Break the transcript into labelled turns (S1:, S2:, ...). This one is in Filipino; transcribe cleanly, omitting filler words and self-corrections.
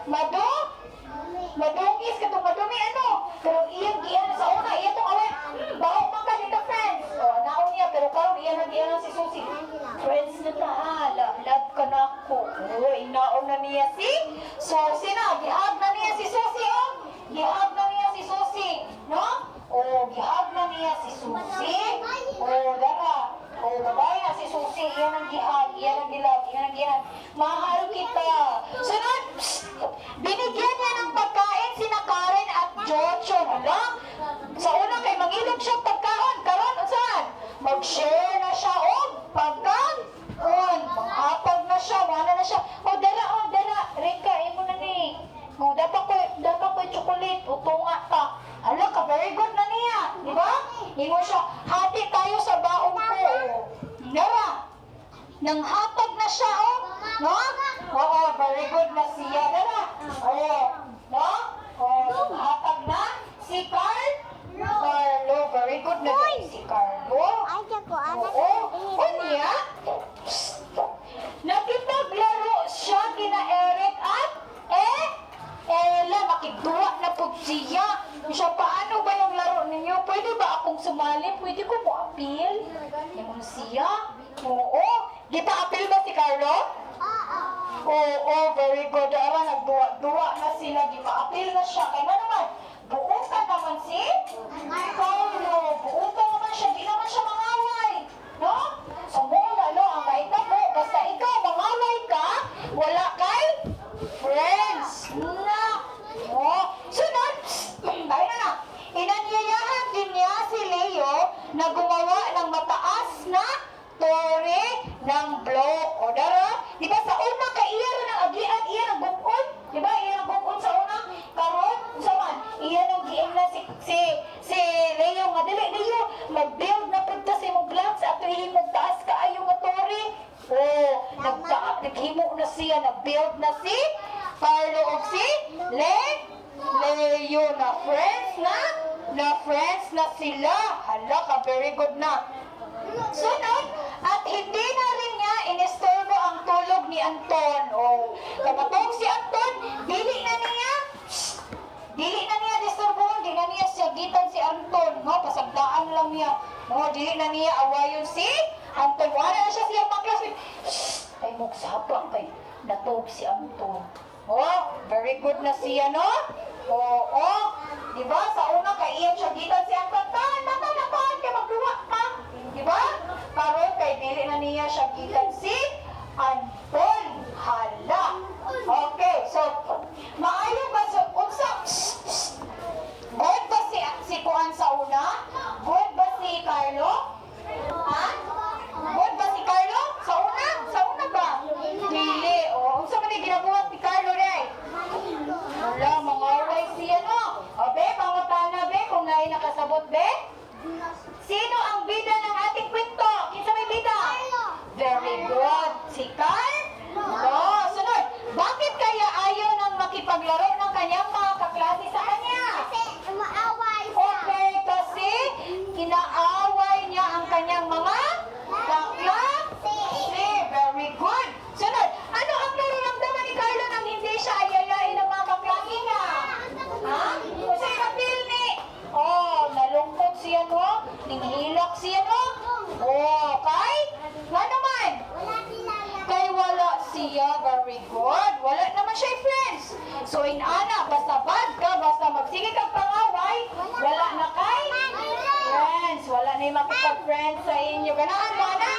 S1: Mado? Madungis ka itong madumi, ano? Pero iyang giyan sa una, iya itong awin. Baho man ka dito, friends. O, naon niya, pero karon iyan si Susie. Friends na ta, ha? Love ka na ako. O, inaon na niya si Susie na. Gihag na niya si Susie, o. Gihag na niya si Susie, no? O, gihag na niya si Susie. O, dara. O, babae na si Susie. Iyan ang gihag, iyan ang gilab, iyan ang gihag. Mahal kita. Sunod, binigyan niya ng pagkain sina Karen at Jojo. Hala? Sa una kay mangilog siya pagkaon. Karon, saan? Mag-share na siya o pagkaon. Manghapag na siya, wala na siya. O, dala. Rika, imo na ni. O, dapat ko chocolate. O, tunga ta. Hala ka, very good na niya. Di ba? Imo siya, hati tayo sa baong ko. Dara. Nang hapag na siya, o. No? Oo, very good na siya. Dara. Oo. No? Oo, hapag na. Si Carlo, very good na din si Carlo. Oo. O niya? Nakipaglaro siya kina Eric at Ella, makigduwa na po siya. Siya, paano ba yung laro ninyo? Pwede ba akong sumali? Pwede ko mo appeal? Yung siya? Oo. Di pa appeal ba si Carlo? Oo, very good. Ara, nagduwa na sila. Di pa appeal na siya. Kaya naman, buong ka naman si Carlo. Buong ka naman siya. Di naman siya mangaway. No? So, mula, no? Ang kaita mo, basta ikaw, mangaway ka, wala kay friends. Na. Oh. Sunod. Tayo na. Inanyayahan din niya si Leo na gumawa ng mataas na tore ng block. O dara, di ba sa una ka iya rin ang agian, iya ng bukod? Di ba, iya ng bukod sa una? Karon, saman, iya ng giim na si Leo nga, dili, Leo, mag-build na punta sa imong blocks at ihimog taas ka ayaw nga tore. O, naghimo na siya, nag-build na si Carlo o si Leo na friends na sila. Hala ka, very good na. Sunod, at hindi na rin niya inistorbo ang tulog ni Anton. O, kamatog si Anton, dili na niya disturbohon, di na niya siyagitan si Anton. No, pasagdaan lang niya. No, dili na niya awayon si Anton. Wala na siya siya pang-classmate. Ay, magsapa kay natog si Anton. Oh, very good na siya, no? Oo. Diba? Sa una, kay iyan siya gitan si Anton. Nakan, kay magduwa ka. Diba? Karon kay dili na niya siya gitan si Anton. Hala. Okay, so, maayo ba sa unsa? Good ba si Kuan sa una? Good ba si Carlo? Ha? Good ba si Carlo? Sa una? Sa una ba? Dili. O, unsa man ni ginabuhat ni Carlo day? Wala, mangaway siya, no? O, be, pangutana, be, kung naay nakasabot, be? Sino ang bida ng ating kwento? Kinsa may bida? Very good. Si Carlo. Sunod. Bakit kaya ayaw nang makipaglaro ng kanyang mga kaklase sa kanya? Okay, kasi kinaaway niya ang kanyang mga kaklase. Very good. Sunod. Ano ang nararamdaman ni Carlo nang hindi siya ayayain ng mga kaklase niya? Ha? Kasi kapil ni. Oh, nalungkot siya, no? Ninghilak siya, no? Oh, kay? Nga naman? Kay wala siya. Very good. Wala naman siya, friends. So, inana, basta bad ka, basta magsige kang pangaway, wala na kay friends. Wala na yung makipag-friends sa inyo. Ganaan ba na?